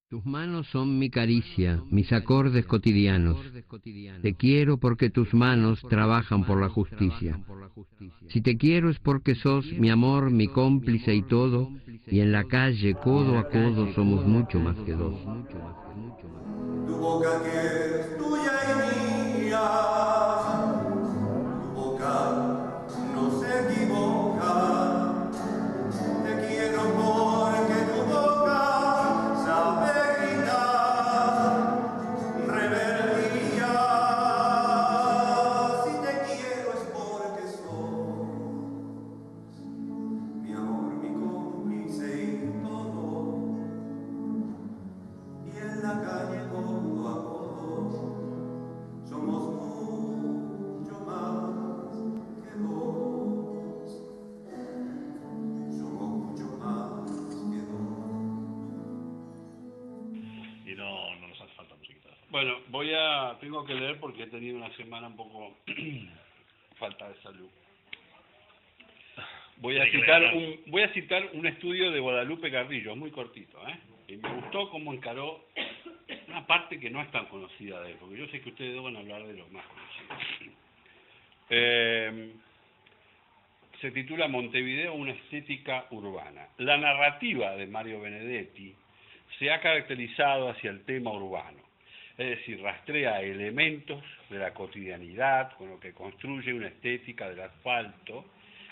Tus manos son mi caricia, mis acordes cotidianos. Te quiero porque tus manos trabajan por la justicia. Si te quiero es porque sos mi amor, mi cómplice y todo, y en la calle codo a codo somos mucho más que dos. Tu boca que es tuya y mía, tu boca no se equivoca. Te quiero porque tu boca sabe gritar rebeldía. Si te quiero es porque sos mi amor, mi cómplice y todo. Y en la calle codo a codo somos mucho más que dos. Somos mucho más que dos. Y no nos hace falta musiquita. Bueno, tengo que leer porque he tenido una semana un poco falta de salud. Voy a citar un estudio de Guadalupe Carrillo, muy cortito, y me gustó cómo encaró una parte que no es tan conocida de él, porque yo sé que ustedes van a hablar de lo más conocido. Se titula Montevideo, una estética urbana. La narrativa de Mario Benedetti se ha caracterizado hacia el tema urbano, es decir, rastrea elementos de la cotidianidad con lo que construye una estética del asfalto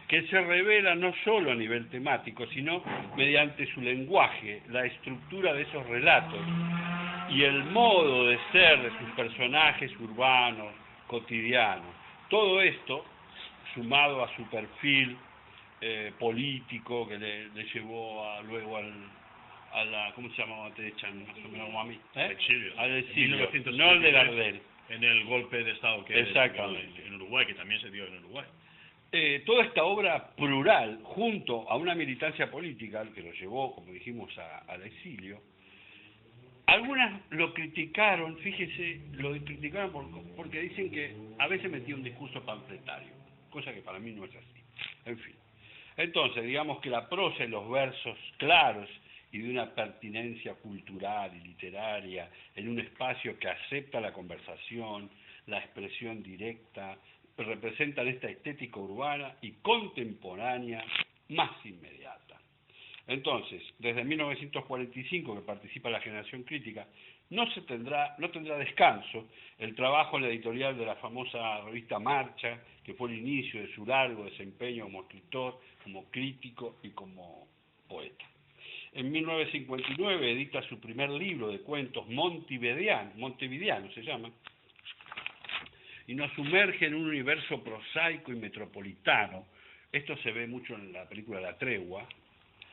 que se revela no solo a nivel temático, sino mediante su lenguaje, la estructura de esos relatos y el modo de ser de sus personajes urbanos, cotidianos. Todo esto, sumado a su perfil político que le llevó luego a la, ¿cómo se llama? Te echan más o menos como a mí. Exilio. Al exilio, 1973, no el de Gardel. En el golpe de Estado que en Uruguay, que también se dio en Uruguay. Toda esta obra plural, junto a una militancia política que lo llevó, como dijimos, al exilio, algunas lo criticaron, fíjese, lo criticaron porque dicen que a veces metía un discurso panfletario, cosa que para mí no es así. En fin. Entonces, digamos que la prosa y los versos claros y de una pertinencia cultural y literaria en un espacio que acepta la conversación, la expresión directa, representan esta estética urbana y contemporánea más inmediata. Entonces, desde 1945 que participa la Generación Crítica, no tendrá descanso el trabajo en la editorial de la famosa revista Marcha, que fue el inicio de su largo desempeño como escritor, como crítico y como poeta. En 1959 edita su primer libro de cuentos, Montevideano se llama, y nos sumerge en un universo prosaico y metropolitano. Esto se ve mucho en la película La Tregua.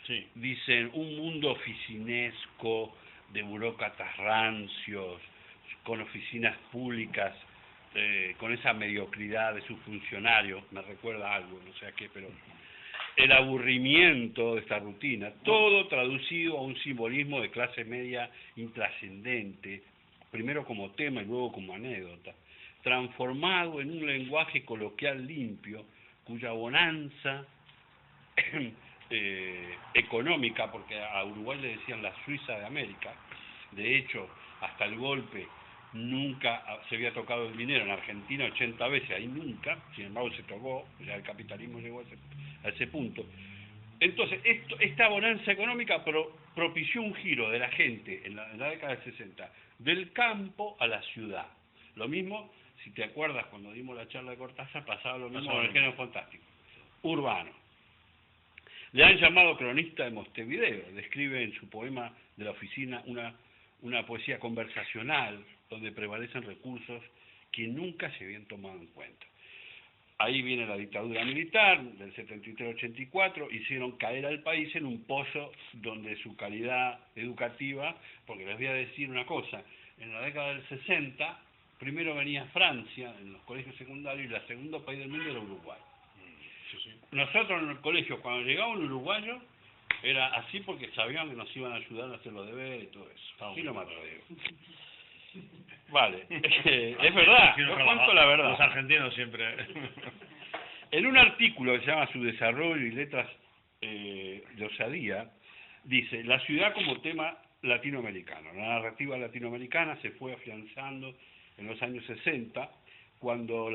Sí. Dicen un mundo oficinesco, de burócratas rancios, con oficinas públicas, con esa mediocridad de sus funcionarios, me recuerda algo, no sé a qué, pero el aburrimiento de esta rutina, todo traducido a un simbolismo de clase media intrascendente, primero como tema y luego como anécdota, transformado en un lenguaje coloquial limpio, cuya bonanza económica, porque a Uruguay le decían la Suiza de América, de hecho, hasta el golpe nunca se había tocado el dinero, en Argentina 80 veces, ahí nunca, sin embargo se tocó, ya el capitalismo llegó a ese punto. Entonces, esta bonanza económica propició un giro de la gente en la década del 60, del campo a la ciudad. Lo mismo, si te acuerdas, cuando dimos la charla de Cortázar, pasaba lo mismo con el género fantástico. Urbano. Le han llamado cronista de Montevideo, describe en su poema de la oficina una poesía conversacional donde prevalecen recursos que nunca se habían tomado en cuenta. Ahí viene la dictadura militar del 73-84, hicieron caer al país en un pozo donde su calidad educativa, porque les voy a decir una cosa, en la década del 60, primero venía Francia en los colegios secundarios y el segundo país del mundo era Uruguay. Sí. Nosotros en el colegio, cuando llegaba un uruguayo, era así porque sabían que nos iban a ayudar a hacer los deberes y todo eso. Así lo mato, digo. Vale, es verdad, yo cuento la verdad. Los argentinos siempre. En un artículo que se llama Su desarrollo y letras de osadía, dice, la ciudad como tema latinoamericano. La narrativa latinoamericana se fue afianzando en los años 60, cuando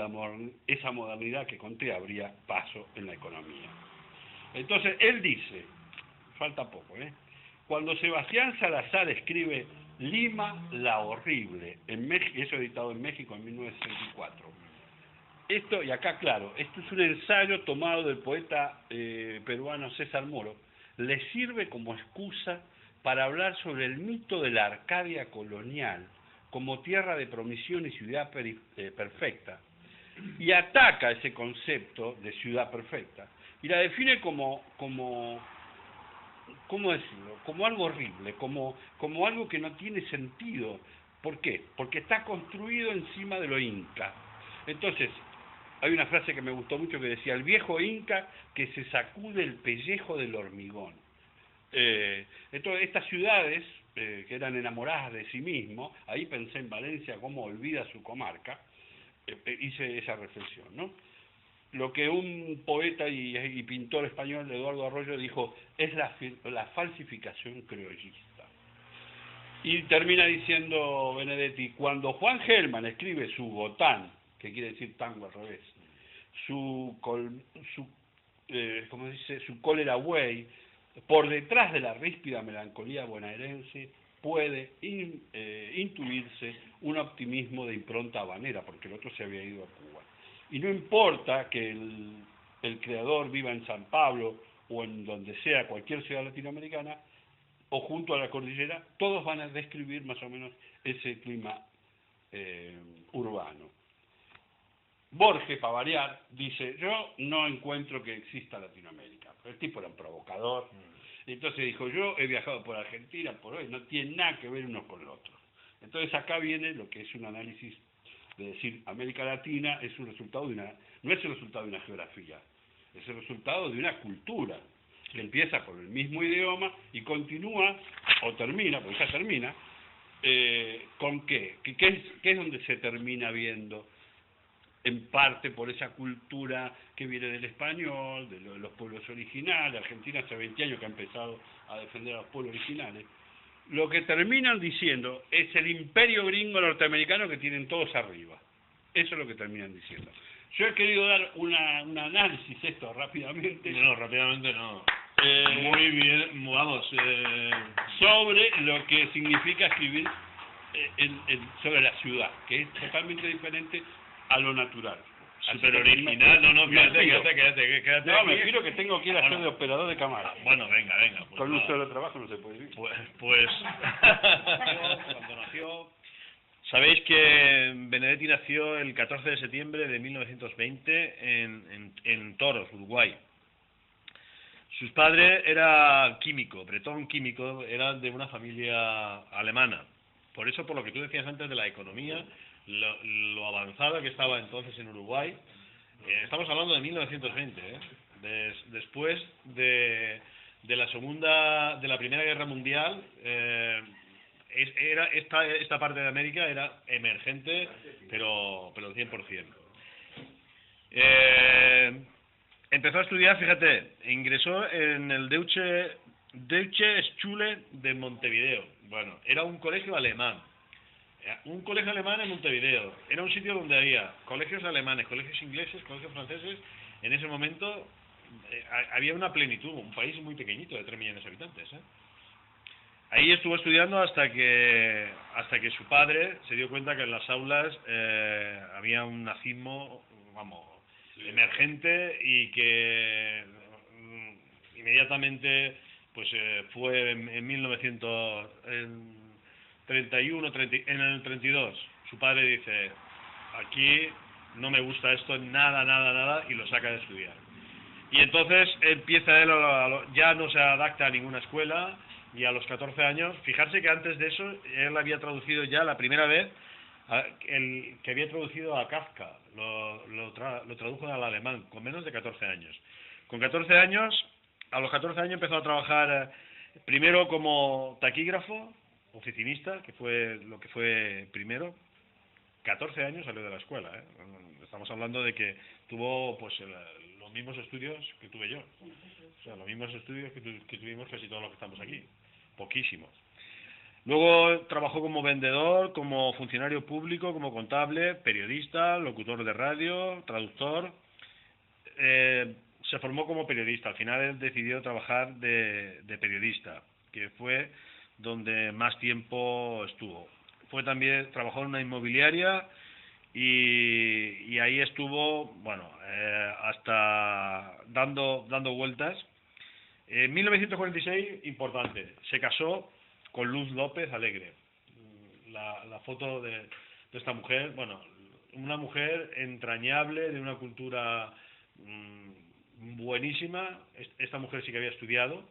esa modernidad que conté abría paso en la economía. Entonces, él dice, falta poco, cuando Sebastián Salazar escribe Lima la Horrible, eso editado en México en 1964. Esto, y acá claro, esto es un ensayo tomado del poeta peruano César Moro, le sirve como excusa para hablar sobre el mito de la Arcadia colonial como tierra de promisión y ciudad perfecta, y ataca ese concepto de ciudad perfecta, y la define como ¿cómo decirlo? Como algo horrible, como algo que no tiene sentido. ¿Por qué? Porque está construido encima de lo inca. Entonces, hay una frase que me gustó mucho que decía, el viejo inca que se sacude el pellejo del hormigón. Entonces, estas ciudades que eran enamoradas de sí mismo, ahí pensé en Valencia, cómo olvida su comarca, hice esa reflexión, ¿no? Lo que un poeta y pintor español, Eduardo Arroyo, dijo, es la falsificación criollista. Y termina diciendo Benedetti, cuando Juan Gelman escribe su Gotán, que quiere decir tango al revés, su cólera buey, por detrás de la ríspida melancolía bonaerense puede intuirse un optimismo de impronta habanera, porque el otro se había ido a Cuba. Y no importa que el creador viva en San Pablo o en donde sea, cualquier ciudad latinoamericana, o junto a la cordillera, todos van a describir más o menos ese clima urbano. Borges, para variar, dice, yo no encuentro que exista Latinoamérica. El tipo era un provocador. Entonces dijo, yo he viajado por Argentina, por hoy, no tiene nada que ver uno con el otro. Entonces acá viene lo que es un análisis de decir, América Latina es un resultado no es el resultado de una geografía, es el resultado de una cultura, que empieza por el mismo idioma y continúa, o termina, porque ya termina, ¿con qué? ¿Qué es donde se termina viendo? En parte por esa cultura que viene del español, de los pueblos originales. Argentina hace 20 años que ha empezado a defender a los pueblos originales. Lo que terminan diciendo es el imperio gringo norteamericano que tienen todos arriba. Eso es lo que terminan diciendo. Yo he querido dar un análisis esto rápidamente. No, rápidamente no. Muy bien, vamos. Sobre lo que significa escribir sobre la ciudad, que es totalmente diferente a lo natural. Súper original, quédate. No, me giro que tengo que ir a hacer de operador de cámara. Bueno, venga. Pues con un solo trabajo no se puede vivir. Pues cuando nació... Sabéis que Benedetti nació el 14 de septiembre de 1920 en Toros, Uruguay. Sus padres era químico, bretón químico, eran de una familia alemana. Por eso, por lo que tú decías antes de la economía, lo avanzada que estaba entonces en Uruguay, estamos hablando de 1920, después de la Primera Guerra Mundial, esta parte de América era emergente, pero 100%. Empezó a estudiar, fíjate, ingresó en el Deutsche Schule de Montevideo. Bueno, era un colegio alemán. Un colegio alemán en Montevideo. Era un sitio donde había colegios alemanes, colegios ingleses, colegios franceses. En ese momento había una plenitud, un país muy pequeñito de 3 millones de habitantes. Ahí estuvo estudiando hasta que su padre se dio cuenta que en las aulas había un nazismo, emergente, y que inmediatamente pues fue en 1931, en el 32, su padre dice, aquí no me gusta esto, nada, y lo saca de estudiar. Y entonces empieza él, ya no se adapta a ninguna escuela, y a los 14 años, fijarse que antes de eso, él había traducido ya la primera vez, que había traducido a Kafka, lo tradujo al alemán, con menos de 14 años. A los 14 años empezó a trabajar primero como taquígrafo, oficinista, que fue lo que fue primero. 14 años salió de la escuela, Estamos hablando de que tuvo pues los mismos estudios que tuve yo. O sea, los mismos estudios que tuvimos casi todos los que estamos aquí. Poquísimos. Luego trabajó como vendedor, como funcionario público, como contable, periodista, locutor de radio, traductor. Se formó como periodista. Al final él decidió trabajar de periodista, que fue donde más tiempo estuvo. Trabajó en una inmobiliaria y ahí estuvo, bueno, hasta dando vueltas. En 1946, importante, se casó con Luz López Alegre. La foto de esta mujer, bueno, una mujer entrañable, de una cultura buenísima. Esta mujer sí que había estudiado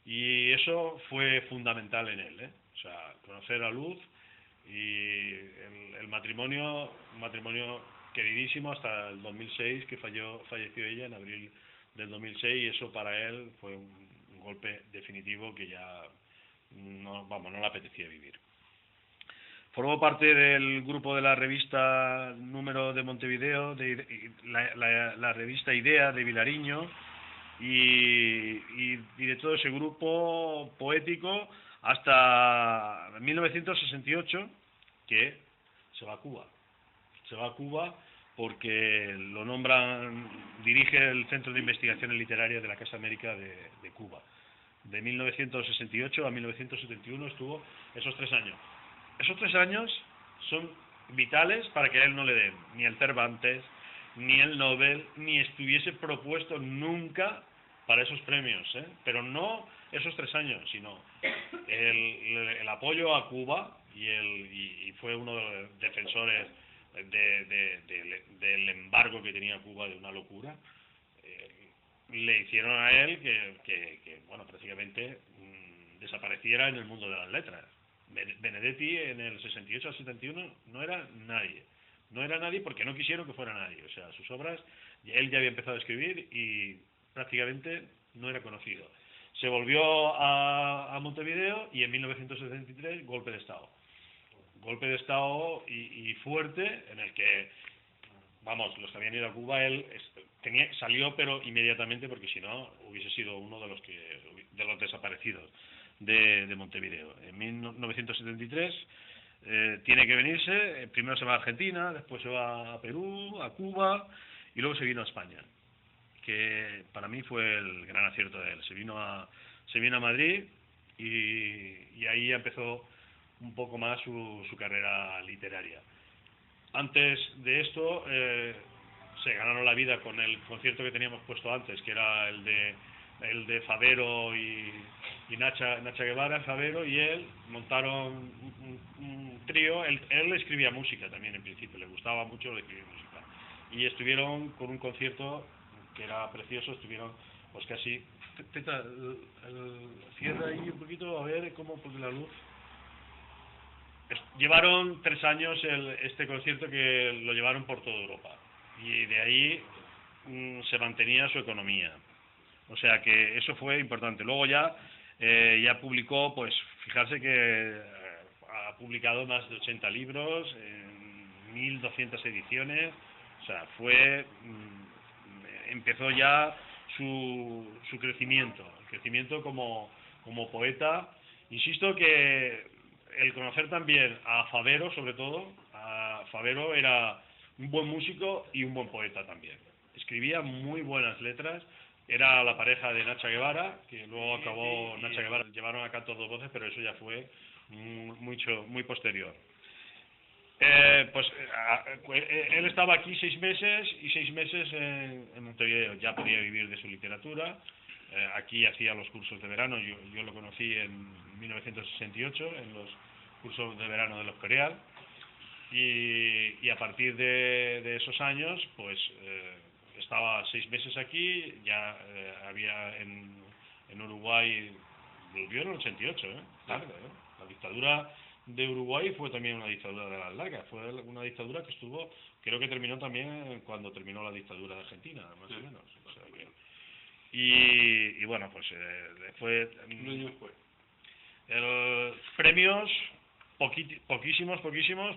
y eso fue fundamental en él, ¿eh? O sea, conocer a Luz y el matrimonio, un matrimonio queridísimo hasta el 2006, que falleció ella en abril del 2006, y eso para él fue un golpe definitivo que ya no le apetecía vivir. Formó parte del grupo de la revista Número de Montevideo, la revista Idea de Vilariño, y de todo ese grupo poético hasta 1968, que se va a Cuba. Se va a Cuba porque lo nombran, dirige el Centro de Investigaciones Literarias de la Casa América de Cuba. De 1968 a 1971 estuvo esos 3 años. Esos 3 años son vitales para que a él no le den ni el Cervantes, ni el Nobel, ni estuviese propuesto nunca para esos premios, ¿eh? Pero no esos 3 años, sino el apoyo a Cuba, y fue uno de los defensores del embargo que tenía Cuba, de una locura. Le hicieron a él que bueno, prácticamente desapareciera en el mundo de las letras. Benedetti en el 68 al 71 no era nadie. No era nadie porque no quisieron que fuera nadie. O sea, sus obras, él ya había empezado a escribir y prácticamente no era conocido. Se volvió a Montevideo y en 1973 golpe de Estado. Golpe de Estado y fuerte, en el que, vamos, los que habían ido a Cuba, él salió, pero inmediatamente, porque si no hubiese sido uno de los desaparecidos de Montevideo. En 1973 tiene que venirse. Primero se va a Argentina, después se va a Perú, a Cuba, y luego se vino a España, que para mí fue el gran acierto de él. Se vino a Madrid y ahí empezó un poco más su carrera literaria. Antes de esto se ganaron la vida con el concierto que teníamos puesto antes, que era el de Favero y Nacha Guevara. Favero y él montaron un trío. Él escribía música también, en principio, le gustaba mucho escribir música, y estuvieron con un concierto que era precioso. Estuvieron pues casi... Teta, cierra ahí un poquito, a ver cómo, porque la luz... Llevaron 3 años este concierto, que lo llevaron por toda Europa, y de ahí se mantenía su economía. O sea que eso fue importante. Luego ya publicó, pues fijarse que ha publicado más de 80 libros, 1200 ediciones. O sea, empezó ya su crecimiento, el crecimiento como poeta. Insisto que el conocer también a Favero, sobre todo, Favero era un buen músico y un buen poeta también. Escribía muy buenas letras. Era la pareja de Nacha Guevara, que luego acabó Nacha Guevara, llevaron a Canto Dos Voces, pero eso ya fue muy posterior. Él estaba aquí 6 meses, y 6 meses en Montevideo. Ya podía vivir de su literatura. Aquí hacía los cursos de verano. Yo lo conocí en 1968 en los cursos de verano de los L'Oréal, y a partir de esos años pues estaba 6 meses aquí. Ya había en Uruguay, volvió en el 88, tarde, La dictadura de Uruguay fue también una dictadura de las largas. Fue una dictadura que estuvo, creo que terminó también cuando terminó la dictadura de Argentina, más o menos. O sea, y bueno, pues fue... Premios poquísimos,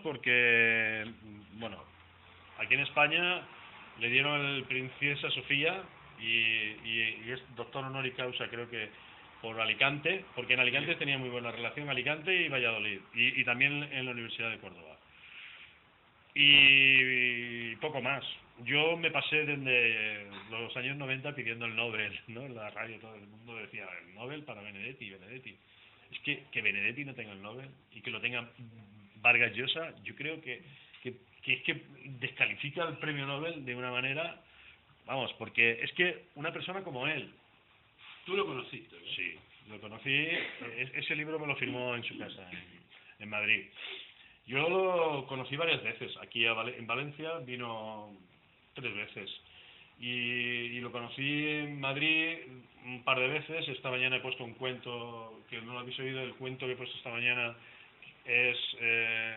porque, bueno, aquí en España le dieron el Princesa Sofía y es doctor honoris causa, creo que por Alicante, porque en Alicante tenía muy buena relación, Alicante y Valladolid, y también en la Universidad de Córdoba. Y poco más. Yo me pasé desde los años 90 pidiendo el Nobel, ¿no? En la radio todo el mundo decía, el Nobel para Benedetti, Benedetti. Es que Benedetti no tenga el Nobel y que lo tenga Vargas Llosa, yo creo que es que descalifica el premio Nobel de una manera, vamos, porque es que una persona como él. Tú lo conociste, ¿no? Sí, lo conocí, ese libro me lo firmó en su casa, en Madrid. Yo lo conocí varias veces, aquí en Valencia vino 3 veces. Y lo conocí en Madrid un par de veces. Esta mañana he puesto un cuento, que no lo habéis oído, el cuento que he puesto esta mañana es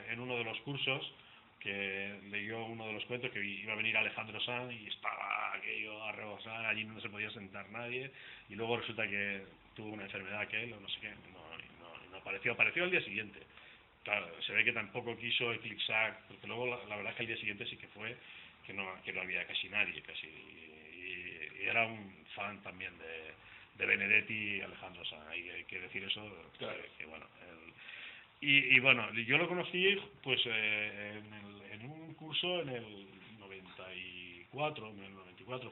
en uno de los cursos, que leyó uno de los cuentos, que iba a venir Alejandro Sanz y estaba aquello a rebosar, allí no se podía sentar nadie, y luego resulta que tuvo una enfermedad aquel, o no sé qué, no apareció al día siguiente. Claro, se ve que tampoco quiso eclipsar, porque luego la verdad es que al día siguiente sí que fue, que no había casi nadie, y era un fan también de Benedetti y Alejandro Sanz, hay que decir eso, claro. Que bueno, y bueno, yo lo conocí pues en un curso en el 94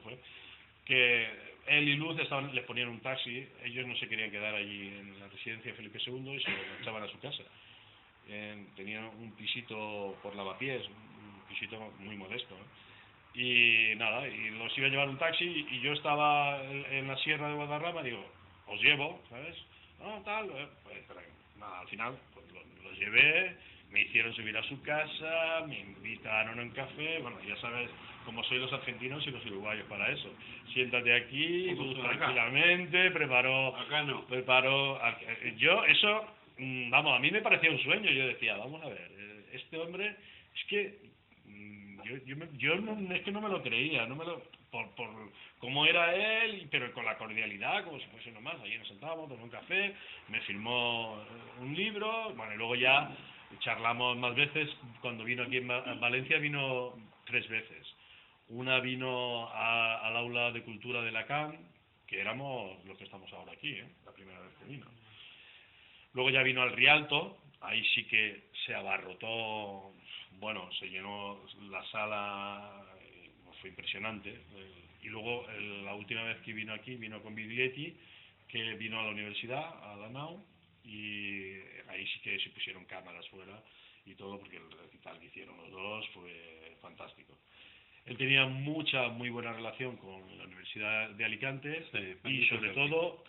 fue, que él y Luz les ponían un taxi, ellos no se querían quedar allí en la residencia de Felipe II y se lo echaban a su casa. Tenía un pisito por Lavapiés, un pisito muy modesto, ¿eh? Y nada, y los iba a llevar un taxi y yo estaba en la sierra de Guadarrama, digo, os llevo, ¿sabes? No, tal, pues nada, al final pues, los llevé, me hicieron subir a su casa, me invitaron a un café, bueno, ya sabes cómo soy los argentinos y los uruguayos para eso. Siéntate aquí, tranquilamente, preparo... Acá no. Yo, eso... Vamos, a mí me parecía un sueño. Yo decía, vamos a ver, este hombre, es que yo no, es que no me lo creía, por cómo era él, pero con la cordialidad, como si fuese uno más. Allí nos sentábamos, tomé un café, me firmó un libro, bueno, y luego ya charlamos más veces. Cuando vino aquí en Valencia vino 3 veces. Una vino al aula de cultura de Lacan, que éramos los que estamos ahora aquí, la primera vez que vino. Luego ya vino al Rialto, ahí sí que se abarrotó, bueno, se llenó la sala, fue impresionante. Y luego la última vez que vino aquí, vino con Biglietti, que vino a la universidad, a la NAU, y ahí sí que se pusieron cámaras fuera y todo, porque el recital que hicieron los dos fue fantástico. Él tenía muy buena relación con la Universidad de Alicante, sí, y sobre todo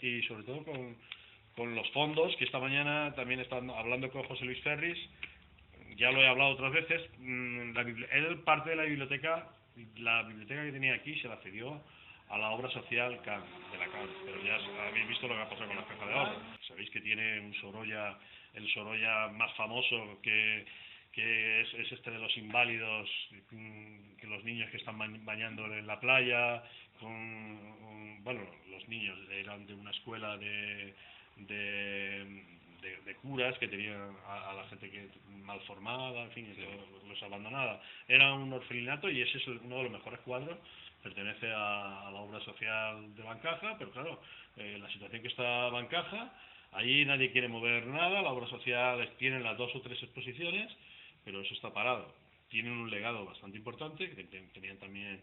con los fondos, que esta mañana también están hablando con José Luis Ferris, ya lo he hablado otras veces. Él parte de la biblioteca que tenía aquí se la cedió a la obra social Can, de la Can, pero ya habéis visto lo que ha pasado con la caja de ahorro. Sabéis que tiene un Sorolla, el Sorolla más famoso, que es este de los inválidos, que los niños que están bañando en la playa, bueno, los niños eran de una escuela de curas que tenían a la gente que mal formada, en fin, sí, los abandonada. Era un orfelinato y ese es uno de los mejores cuadros. Pertenece a la obra social de Bancaja, pero claro, la situación que está Bancaja, ahí nadie quiere mover nada. La obra social tiene las 2 o 3 exposiciones, pero eso está parado. Tienen un legado bastante importante, que tenían también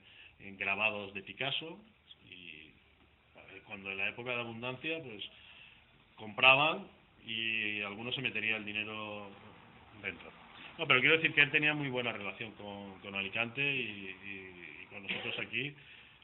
grabados de Picasso, y cuando en la época de abundancia, pues compraban y algunos se metería el dinero dentro. No, pero quiero decir que él tenía muy buena relación con Alicante y con nosotros aquí.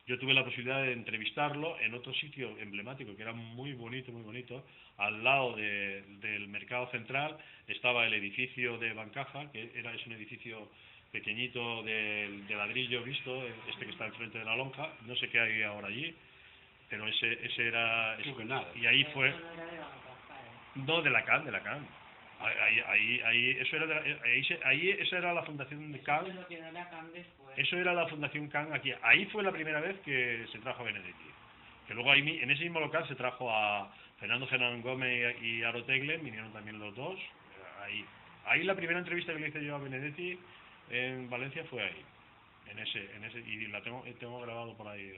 Yo tuve la posibilidad de entrevistarlo en otro sitio emblemático que era muy bonito, al lado del Mercado Central estaba el edificio de Bancaja, que es un edificio pequeñito de ladrillo visto, este que está enfrente de la lonja, no sé qué hay ahora allí, pero ese era... y ahí fue... No, de la Can. Esa era la fundación de Can. Eso era la fundación Can aquí. Ahí fue la primera vez que se trajo a Benedetti. Que luego ahí, en ese mismo local se trajo a Fernando Fernán Gómez y Aro Tegle, vinieron también los dos. Ahí la primera entrevista que le hice yo a Benedetti en Valencia fue ahí. En ese y tengo grabado por ahí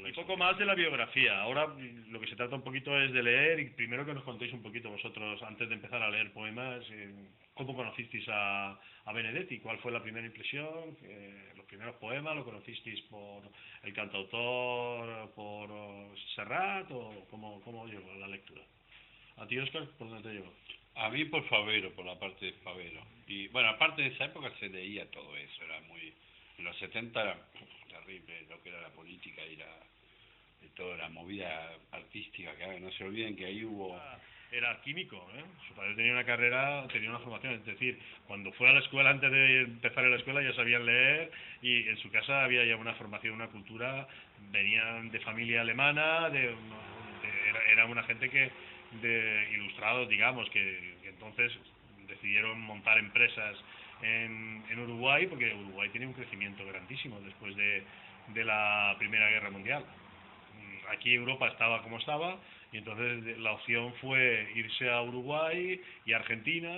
Y poco más de la biografía. Ahora lo que se trata un poquito es de leer, y primero que nos contéis un poquito vosotros, antes de empezar a leer poemas, cómo conocisteis a Benedetti, cuál fue la primera impresión, los primeros poemas, ¿lo conocisteis por el cantautor, por Serrat, o cómo llegó la lectura? ¿A ti, Óscar, por dónde te llegó? A mí por Favero, por la parte de Favero. Y bueno, aparte de esa época se leía todo eso, era muy... En los 70 era terrible lo que era la política y toda la movida artística, que no se olviden que ahí hubo... Era químico, ¿eh? Su padre tenía una carrera, tenía una formación, es decir, cuando fue a la escuela, antes de empezar en la escuela ya sabían leer, y en su casa había ya una formación, una cultura, venían de familia alemana, era una gente de ilustrados, digamos, que entonces decidieron montar empresas en Uruguay, porque Uruguay tiene un crecimiento grandísimo después de la Primera Guerra Mundial. Aquí Europa estaba como estaba, y entonces la opción fue irse a Uruguay y Argentina,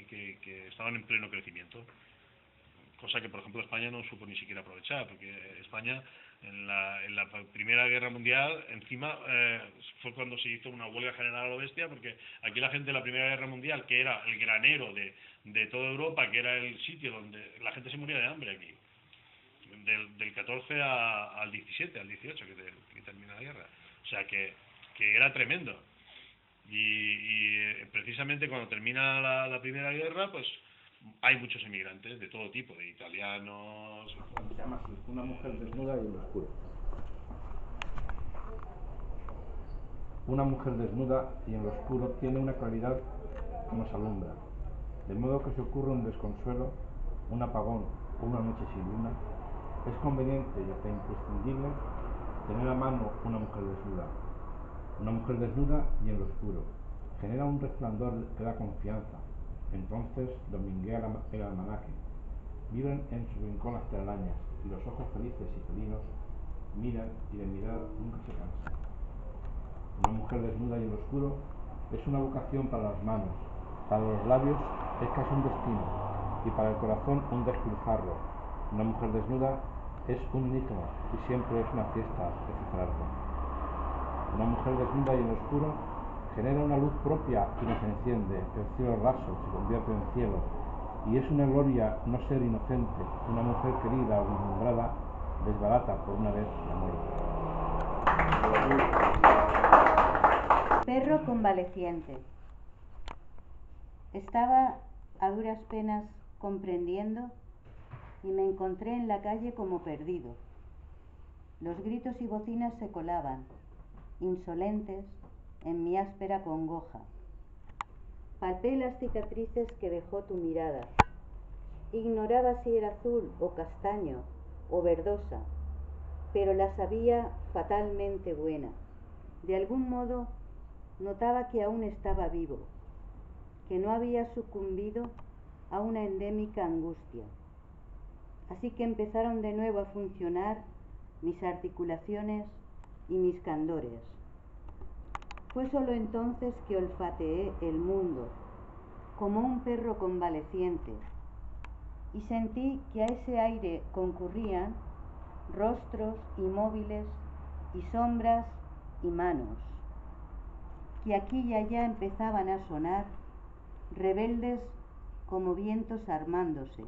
que estaban en pleno crecimiento, cosa que por ejemplo España no supo ni siquiera aprovechar, porque España en la Primera Guerra Mundial encima fue cuando se hizo una huelga general a lo bestia, porque aquí la gente de la Primera Guerra Mundial, que era el granero de toda Europa, que era el sitio donde la gente se moría de hambre aquí, del 14 al 17, al 18 que termina la guerra, o sea que era tremendo, y precisamente cuando termina la Primera Guerra, pues hay muchos emigrantes de todo tipo, de italianos. Se llama así, Una mujer desnuda y en lo oscuro. Una mujer desnuda y en lo oscuro tiene una claridad que nos alumbra, de modo que si ocurre un desconsuelo, un apagón o una noche sin luna, es conveniente y hasta imprescindible tener a mano una mujer desnuda. Una mujer desnuda y en lo oscuro genera un resplandor que da confianza. Entonces dominguea el almanaque. Viven en su rincón las telarañas, y los ojos felices y felinos miran, y de mirar nunca se cansan. Una mujer desnuda y en lo oscuro es una vocación para las manos, para los labios es casi un destino, y para el corazón un despilfarro. Una mujer desnuda es un enigma, y siempre es una fiesta descifrarlo. Una mujer desnuda y en lo oscuro genera una luz propia y nos enciende, el cielo raso se convierte en cielo, y es una gloria no ser inocente. Una mujer querida o vislumbrada desbarata por una vez la muerte. Perro convaleciente. Estaba a duras penas comprendiendo y me encontré en la calle como perdido. Los gritos y bocinas se colaban, insolentes, en mi áspera congoja. Palpé las cicatrices que dejó tu mirada. Ignoraba si era azul o castaño o verdosa, pero la sabía fatalmente buena. De algún modo notaba que aún estaba vivo, que no había sucumbido a una endémica angustia. Así que empezaron de nuevo a funcionar mis articulaciones y mis candores. Fue solo entonces que olfateé el mundo, como un perro convaleciente, y sentí que a ese aire concurrían rostros inmóviles y sombras y manos, que aquí y allá empezaban a sonar, rebeldes como vientos armándose,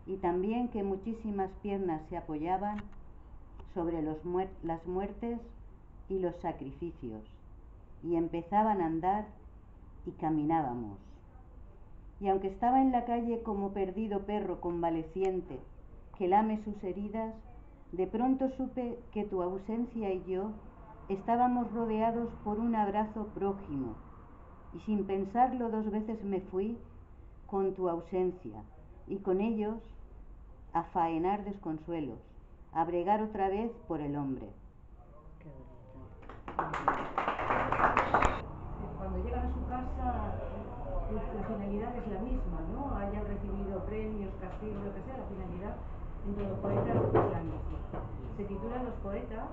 y también que muchísimas piernas se apoyaban sobre las muertes y los sacrificios, y empezaban a andar y caminábamos. Y aunque estaba en la calle como perdido perro convaleciente que lame sus heridas, de pronto supe que tu ausencia y yo estábamos rodeados por un abrazo prójimo, y sin pensarlo 2 veces me fui con tu ausencia, y con ellos a faenar desconsuelos, a bregar otra vez por el hombre. Cuando llegan a su casa, la finalidad es la misma, ¿no? Hayan recibido premios, castigos, lo que sea, la finalidad en todo poeta es la misma. Se titulan Los poetas,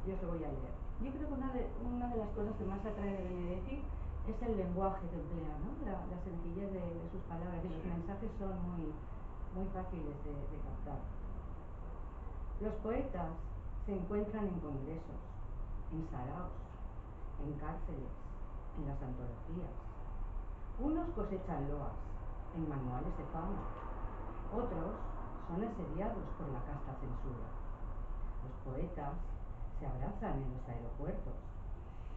yo se voy a leer. Yo creo que una de las cosas que más atrae de Benedetti es el lenguaje que emplea, ¿no? La sencillez de sus palabras, y los mensajes son muy fáciles de captar. Los poetas se encuentran en congresos, en saraos, en cárceles, en las antologías. Unos cosechan loas en manuales de fama, otros son asediados por la casta censura. Los poetas se abrazan en los aeropuertos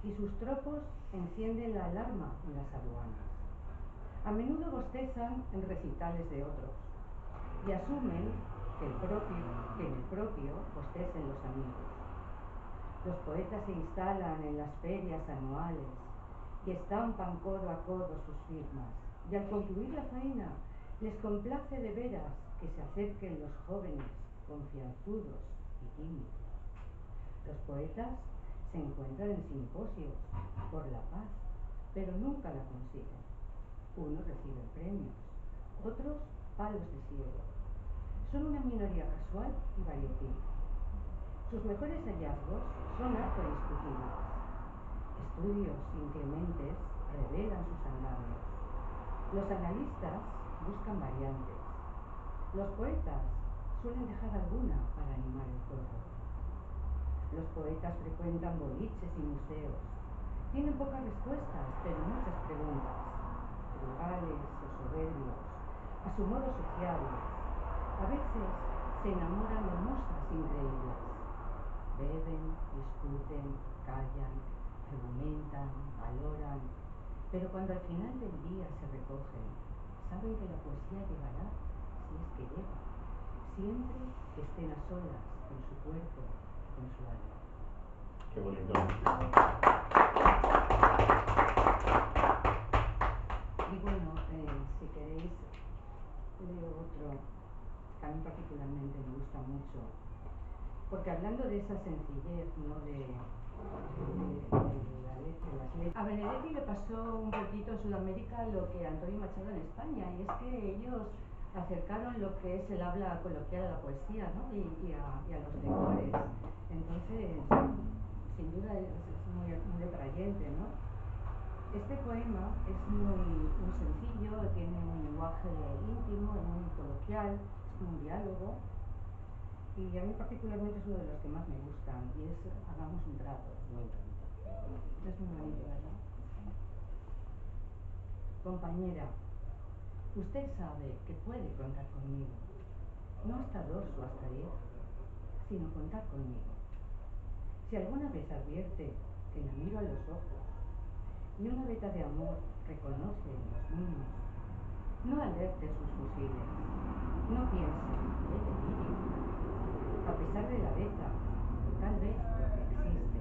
y sus tropos encienden la alarma en las aduanas. A menudo bostezan en recitales de otros y asumen que en el propio bostecen los amigos. Los poetas se instalan en las ferias anuales y estampan codo a codo sus firmas, y al concluir la faena les complace de veras que se acerquen los jóvenes confianzudos y tímidos. Los poetas se encuentran en simposios por la paz, pero nunca la consiguen. Unos reciben premios, otros palos de ciego. Son una minoría casual y variopinta. Sus mejores hallazgos son harto discutibles. Estudios inclementes revelan sus andamios. Los analistas buscan variantes. Los poetas suelen dejar alguna para animar el juego. Los poetas frecuentan boliches y museos. Tienen pocas respuestas, pero muchas preguntas. Frugales o soberbios, a su modo sociables. A veces se enamoran de musas increíbles. Beben, discuten, callan, argumentan, valoran, pero cuando al final del día se recogen, saben que la poesía llegará, si es que llega, siempre que estén a solas con su cuerpo, con su alma. Qué bonito. Y bueno, si queréis, leo otro que a mí particularmente me gusta mucho, porque hablando de esa sencillez, ¿no? de las letras. A Benedetti le pasó un poquito en Sudamérica lo que a Antonio Machado en España, y es que ellos acercaron lo que es el habla coloquial a la poesía, ¿no? y a los lectores. Entonces, sin duda es muy atrayente, ¿no? Este poema es muy sencillo, tiene un lenguaje íntimo, muy coloquial, es un diálogo, y a mí particularmente es uno de los que más me gustan, y es Hagamos un trato. Me encanta. Es muy bonito, ¿verdad? Compañera, usted sabe que puede contar conmigo, no hasta 2 o hasta 10, sino contar conmigo. Si alguna vez advierte que la miro a los ojos y una veta de amor reconoce en los míos, no alerte sus fusiles, no piense, qué delirio. A pesar de la veta, tal vez porque existe,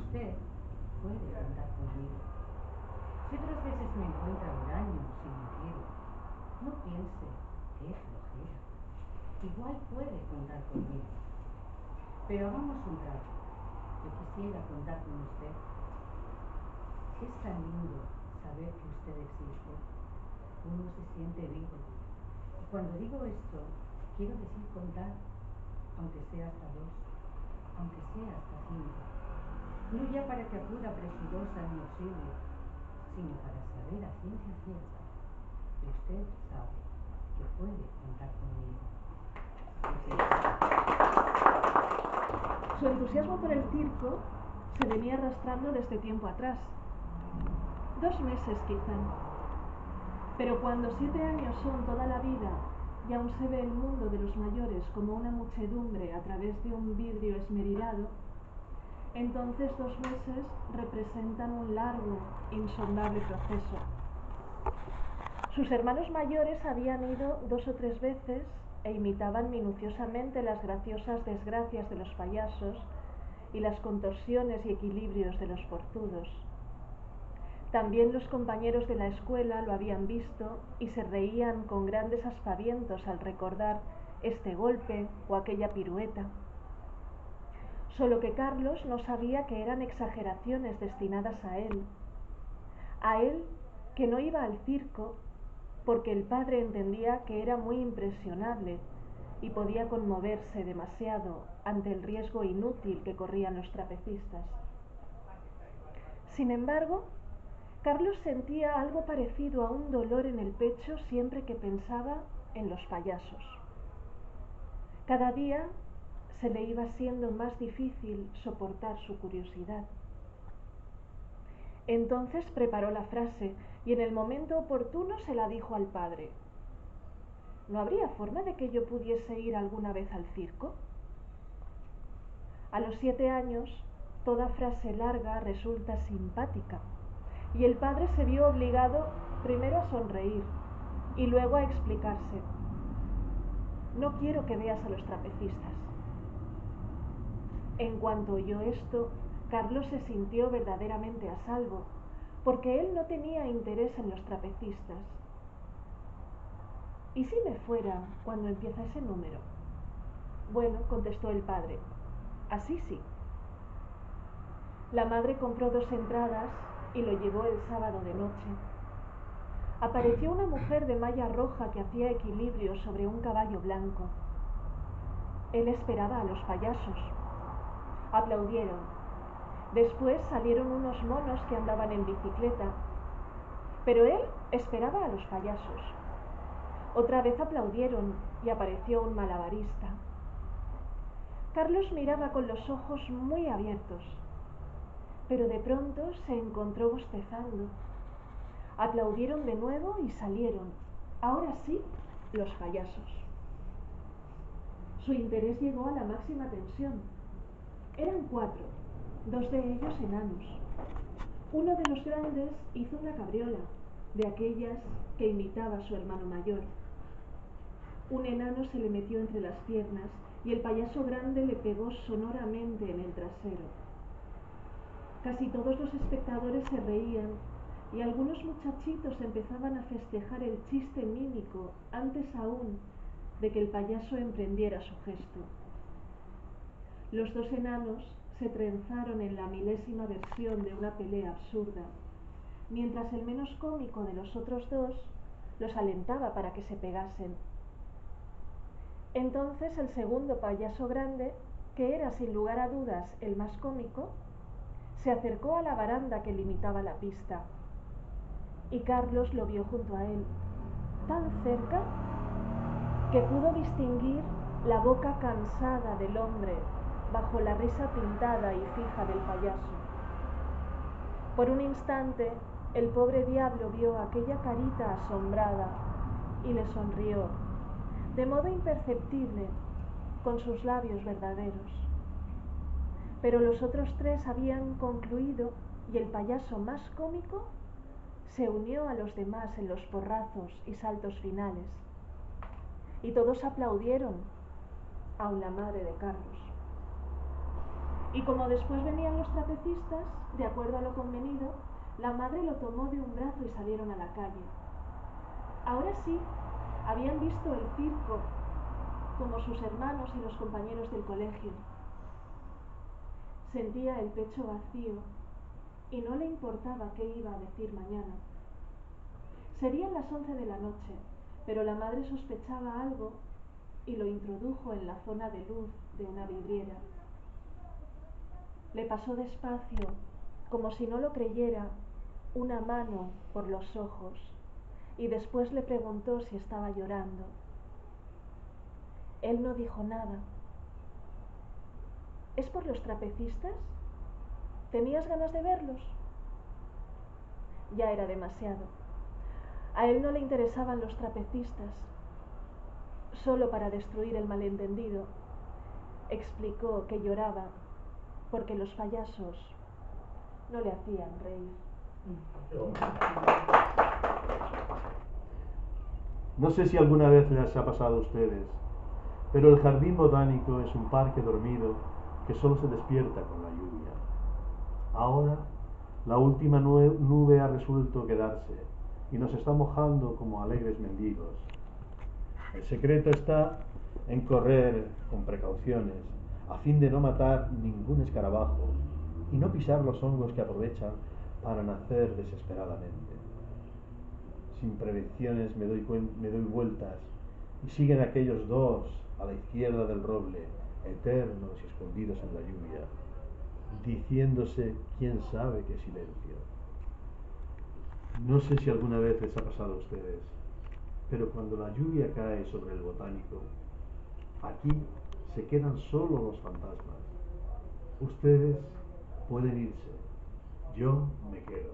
usted puede contar conmigo. Si otras veces me encuentra huraño sin motivo, no piense, qué flojera. Igual puede contar conmigo. Pero hagamos un trato. Yo quisiera contar con usted. Es tan lindo saber que usted existe. Uno se siente vivo. Y cuando digo esto, quiero decir contar, aunque sea hasta 2, aunque sea hasta 5. No ya para que acuda presurosa en mi auxilio, sino para saber a ciencia cierta que usted sabe que puede contar conmigo. Su entusiasmo por el circo se venía arrastrando desde tiempo atrás. 2 meses quizá. Pero cuando 7 años son toda la vida y aún se ve el mundo de los mayores como una muchedumbre a través de un vidrio esmerilado, entonces 2 meses representan un largo, insondable proceso. Sus hermanos mayores habían ido 2 o 3 veces e imitaban minuciosamente las graciosas desgracias de los payasos y las contorsiones y equilibrios de los forzudos. También los compañeros de la escuela lo habían visto y se reían con grandes aspavientos al recordar este golpe o aquella pirueta. Solo que Carlos no sabía que eran exageraciones destinadas a él que no iba al circo porque el padre entendía que era muy impresionable y podía conmoverse demasiado ante el riesgo inútil que corrían los trapecistas. Sin embargo, Carlos sentía algo parecido a un dolor en el pecho siempre que pensaba en los payasos. Cada día se le iba siendo más difícil soportar su curiosidad. Entonces preparó la frase y en el momento oportuno se la dijo al padre. ¿No habría forma de que yo pudiese ir alguna vez al circo? A los 7 años, toda frase larga resulta simpática, y el padre se vio obligado primero a sonreír y luego a explicarse. No quiero que veas a los trapecistas. En cuanto oyó esto, Carlos se sintió verdaderamente a salvo, porque él no tenía interés en los trapecistas. ¿Y si me fuera cuando empieza ese número? Bueno, contestó el padre, así sí. La madre compró 2 entradas y lo llevó el sábado de noche. Apareció una mujer de malla roja que hacía equilibrio sobre un caballo blanco. Él esperaba a los payasos. Aplaudieron. Después salieron unos monos que andaban en bicicleta, pero él esperaba a los payasos. Otra vez aplaudieron y apareció un malabarista. Carlos miraba con los ojos muy abiertos, pero de pronto se encontró bostezando. Aplaudieron de nuevo y salieron, ahora sí, los payasos. Su interés llegó a la máxima tensión. Eran 4, 2 de ellos enanos. Uno de los grandes hizo una cabriola, de aquellas que imitaba a su hermano mayor. Un enano se le metió entre las piernas y el payaso grande le pegó sonoramente en el trasero. Casi todos los espectadores se reían y algunos muchachitos empezaban a festejar el chiste mímico antes aún de que el payaso emprendiera su gesto. Los 2 enanos se trenzaron en la milésima versión de una pelea absurda, mientras el menos cómico de los otros 2 los alentaba para que se pegasen. Entonces el segundo payaso grande, que era sin lugar a dudas el más cómico, se acercó a la baranda que limitaba la pista, y Carlos lo vio junto a él, tan cerca que pudo distinguir la boca cansada del hombre bajo la risa pintada y fija del payaso. Por un instante, el pobre diablo vio aquella carita asombrada y le sonrió, de modo imperceptible, con sus labios verdaderos. Pero los otros 3 habían concluido y el payaso más cómico se unió a los demás en los porrazos y saltos finales. Y todos aplaudieron, aun la madre de Carlos. Y como después venían los trapecistas, de acuerdo a lo convenido, la madre lo tomó de un brazo y salieron a la calle. Ahora sí, habían visto el circo, como sus hermanos y los compañeros del colegio. Sentía el pecho vacío y no le importaba qué iba a decir mañana. Serían las 11 de la noche, pero la madre sospechaba algo y lo introdujo en la zona de luz de una vidriera. Le pasó despacio, como si no lo creyera, una mano por los ojos y después le preguntó si estaba llorando. Él no dijo nada. ¿Es por los trapecistas? ¿Tenías ganas de verlos? Ya era demasiado. A él no le interesaban los trapecistas. Solo para destruir el malentendido, explicó que lloraba porque los payasos no le hacían reír. No sé si alguna vez les ha pasado a ustedes, pero el jardín botánico es un parque dormido que solo se despierta con la lluvia. Ahora, la última nube ha resuelto quedarse y nos está mojando como alegres mendigos. El secreto está en correr con precauciones, a fin de no matar ningún escarabajo y no pisar los hongos que aprovechan para nacer desesperadamente. Sin prevenciones me doy vueltas y siguen aquellos 2 a la izquierda del roble, eternos y escondidos en la lluvia, diciéndose quién sabe qué silencio. No sé si alguna vez les ha pasado a ustedes, pero cuando la lluvia cae sobre el botánico, aquí se quedan solo los fantasmas. Ustedes pueden irse, yo me quedo.